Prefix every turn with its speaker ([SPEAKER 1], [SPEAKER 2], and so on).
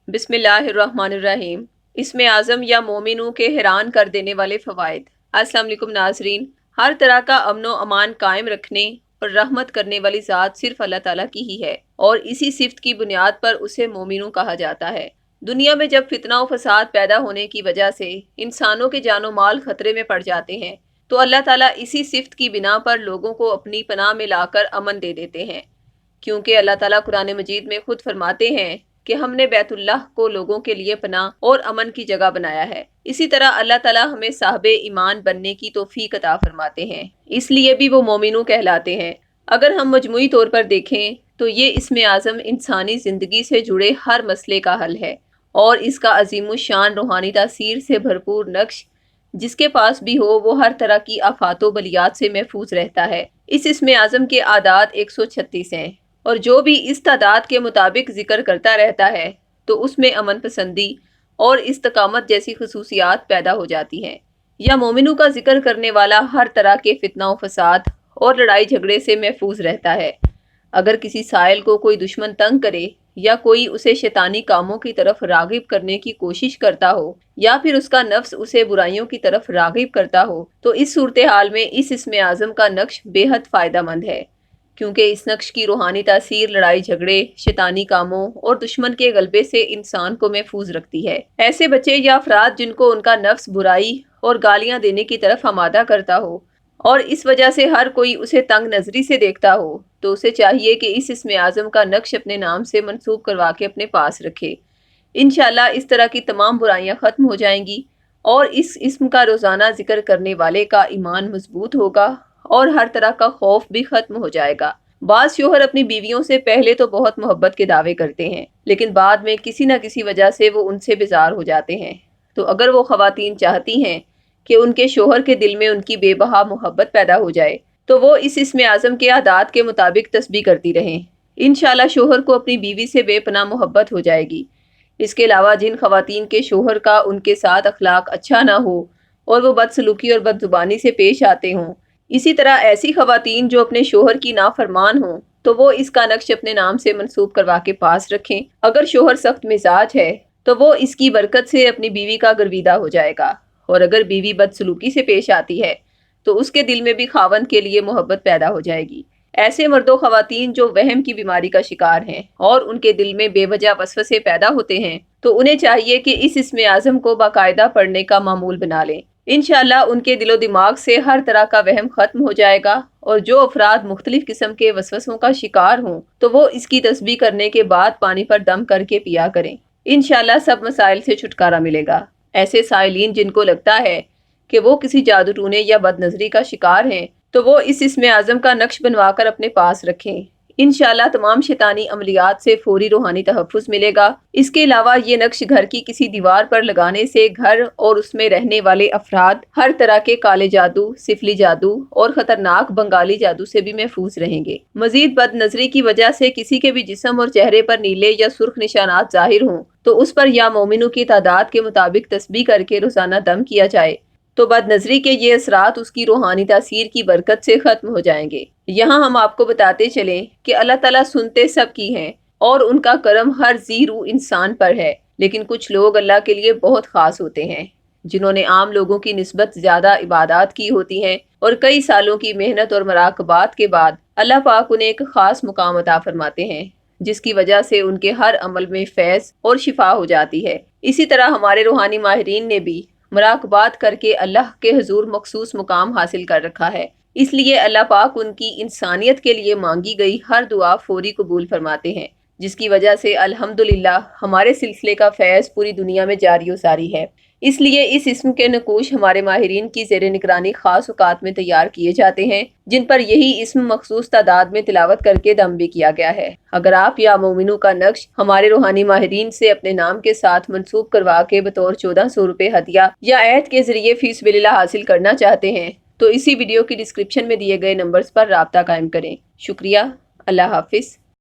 [SPEAKER 1] بسم اللہ الرحمن الرحیم۔ اسم اعظم یا مومنوں کے حیران کر دینے والے فوائد۔ السلام علیکم ناظرین۔ ہر طرح کا امن و امان قائم رکھنے اور رحمت کرنے والی ذات صرف اللہ تعالیٰ کی ہی ہے، اور اسی صفت کی بنیاد پر اسے مومنوں کہا جاتا ہے۔ دنیا میں جب فتنہ و فساد پیدا ہونے کی وجہ سے انسانوں کے جان و مال خطرے میں پڑ جاتے ہیں تو اللہ تعالیٰ اسی صفت کی بنا پر لوگوں کو اپنی پناہ میں لا کر امن دے دیتے ہیں، کیونکہ اللہ تعالیٰ قرآن مجید میں خود فرماتے ہیں کہ ہم نے بیت اللہ کو لوگوں کے لیے پناہ اور امن کی جگہ بنایا ہے۔ اسی طرح اللہ تعالیٰ ہمیں صاحب ایمان بننے کی توفیق عطا فرماتے ہیں، اس لیے بھی وہ مومنوں کہلاتے ہیں۔ اگر ہم مجموعی طور پر دیکھیں تو یہ اسم اعظم انسانی زندگی سے جڑے ہر مسئلے کا حل ہے، اور اس کا عظیم الشان روحانی تاثیر سے بھرپور نقش جس کے پاس بھی ہو وہ ہر طرح کی آفات و بلیات سے محفوظ رہتا ہے۔ اس اسم اعظم کے اعداد 136 ہیں، اور جو بھی اس تعداد کے مطابق ذکر کرتا رہتا ہے تو اس میں امن پسندی اور استقامت جیسی خصوصیات پیدا ہو جاتی ہیں۔ یا مومنوں کا ذکر کرنے والا ہر طرح کے فتنہ و فساد اور لڑائی جھگڑے سے محفوظ رہتا ہے۔ اگر کسی سائل کو کوئی دشمن تنگ کرے یا کوئی اسے شیطانی کاموں کی طرف راغب کرنے کی کوشش کرتا ہو یا پھر اس کا نفس اسے برائیوں کی طرف راغب کرتا ہو تو اس صورتحال میں اس اسم اعظم کا نقش بے حد فائدہ مند ہے، کیونکہ اس نقش کی روحانی تاثیر لڑائی جھگڑے، شیطانی کاموں اور دشمن کے غلبے سے انسان کو محفوظ رکھتی ہے۔ ایسے بچے یا افراد جن کو ان کا نفس برائی اور گالیاں دینے کی طرف آمادہ کرتا ہو اور اس وجہ سے ہر کوئی اسے تنگ نظری سے دیکھتا ہو تو اسے چاہیے کہ اس اسم اعظم کا نقش اپنے نام سے منسوب کروا کے اپنے پاس رکھے۔ انشاءاللہ اس طرح کی تمام برائیاں ختم ہو جائیں گی اور اس اسم کا روزانہ ذکر کرنے والے کا ایمان مضبوط ہوگا اور ہر طرح کا خوف بھی ختم ہو جائے گا۔ بعض شوہر اپنی بیویوں سے پہلے تو بہت محبت کے دعوے کرتے ہیں، لیکن بعد میں کسی نہ کسی وجہ سے وہ ان سے بیزار ہو جاتے ہیں۔ تو اگر وہ خواتین چاہتی ہیں کہ ان کے شوہر کے دل میں ان کی بے بہا محبت پیدا ہو جائے تو وہ اس اسم اعظم کے اعداد کے مطابق تسبیح کرتی رہیں۔ انشاءاللہ شوہر کو اپنی بیوی سے بے پناہ محبت ہو جائے گی۔ اس کے علاوہ جن خواتین کے شوہر کا ان کے ساتھ اخلاق اچھا نہ ہو اور وہ بدسلوکی اور بد زبانی سے پیش آتے ہوں، اسی طرح ایسی خواتین جو اپنے شوہر کی نافرمان ہوں تو وہ اس کا نقش اپنے نام سے منسوب کروا کے پاس رکھیں۔ اگر شوہر سخت مزاج ہے تو وہ اس کی برکت سے اپنی بیوی کا گرویدہ ہو جائے گا، اور اگر بیوی بدسلوکی سے پیش آتی ہے تو اس کے دل میں بھی خاوند کے لیے محبت پیدا ہو جائے گی۔ ایسے مرد و خواتین جو وہم کی بیماری کا شکار ہیں اور ان کے دل میں بے وجہ وسوسے پیدا ہوتے ہیں تو انہیں چاہیے کہ اس اسم اعظم کو باقاعدہ پڑھنے کا معمول بنا لیں۔ انشاءاللہ ان کے دل و دماغ سے ہر طرح کا وہم ختم ہو جائے گا، اور جو افراد مختلف قسم کے وسوسوں کا شکار ہوں تو وہ اس کی تسبیح کرنے کے بعد پانی پر دم کر کے پیا کریں۔ انشاءاللہ سب مسائل سے چھٹکارا ملے گا۔ ایسے سائلین جن کو لگتا ہے کہ وہ کسی جادو ٹونے یا بد نظری کا شکار ہیں تو وہ اس اسم اعظم کا نقش بنوا کر اپنے پاس رکھیں۔ انشاءاللہ تمام شیطانی عملیات سے فوری روحانی تحفظ ملے گا۔ اس کے علاوہ یہ نقش گھر کی کسی دیوار پر لگانے سے گھر اور اس میں رہنے والے افراد ہر طرح کے کالے جادو، سفلی جادو اور خطرناک بنگالی جادو سے بھی محفوظ رہیں گے۔ مزید بد نظری کی وجہ سے کسی کے بھی جسم اور چہرے پر نیلے یا سرخ نشانات ظاہر ہوں تو اس پر یا مومنوں کی تعداد کے مطابق تسبیح کر کے روزانہ دم کیا جائے تو بد نظری کے یہ اثرات اس کی روحانی تاثیر کی برکت سے ختم ہو جائیں گے۔ یہاں ہم آپ کو بتاتے چلیں کہ اللہ تعالیٰ سنتے سب کی ہیں اور ان کا کرم ہر ذی روح انسان پر ہے، لیکن کچھ لوگ اللہ کے لیے بہت خاص ہوتے ہیں جنہوں نے عام لوگوں کی نسبت زیادہ عبادات کی ہوتی ہیں، اور کئی سالوں کی محنت اور مراقبات کے بعد اللہ پاک انہیں ایک خاص مقام عطا فرماتے ہیں جس کی وجہ سے ان کے ہر عمل میں فیض اور شفا ہو جاتی ہے۔ اسی طرح ہمارے روحانی ماہرین نے بھی مراقبات کر کے اللہ کے حضور مخصوص مقام حاصل کر رکھا ہے، اس لیے اللہ پاک ان کی انسانیت کے لیے مانگی گئی ہر دعا فوری قبول فرماتے ہیں، جس کی وجہ سے الحمدللہ ہمارے سلسلے کا فیض پوری دنیا میں جاری و ساری ہے۔ اس لیے اس اسم کے نقوش ہمارے ماہرین کی زیر نگرانی خاص اوقات میں تیار کیے جاتے ہیں، جن پر یہی اسم مخصوص تعداد میں تلاوت کر کے دم بھی کیا گیا ہے۔ اگر آپ یا مومنوں کا نقش ہمارے روحانی ماہرین سے اپنے نام کے ساتھ منسوب کروا کے بطور 1400 روپے ہدیہ یا عہد کے ذریعے فی سبیل اللہ حاصل کرنا چاہتے ہیں تو اسی ویڈیو کی ڈسکرپشن میں دیے گئے نمبرز پر رابطہ قائم کریں۔ شکریہ۔ اللہ حافظ۔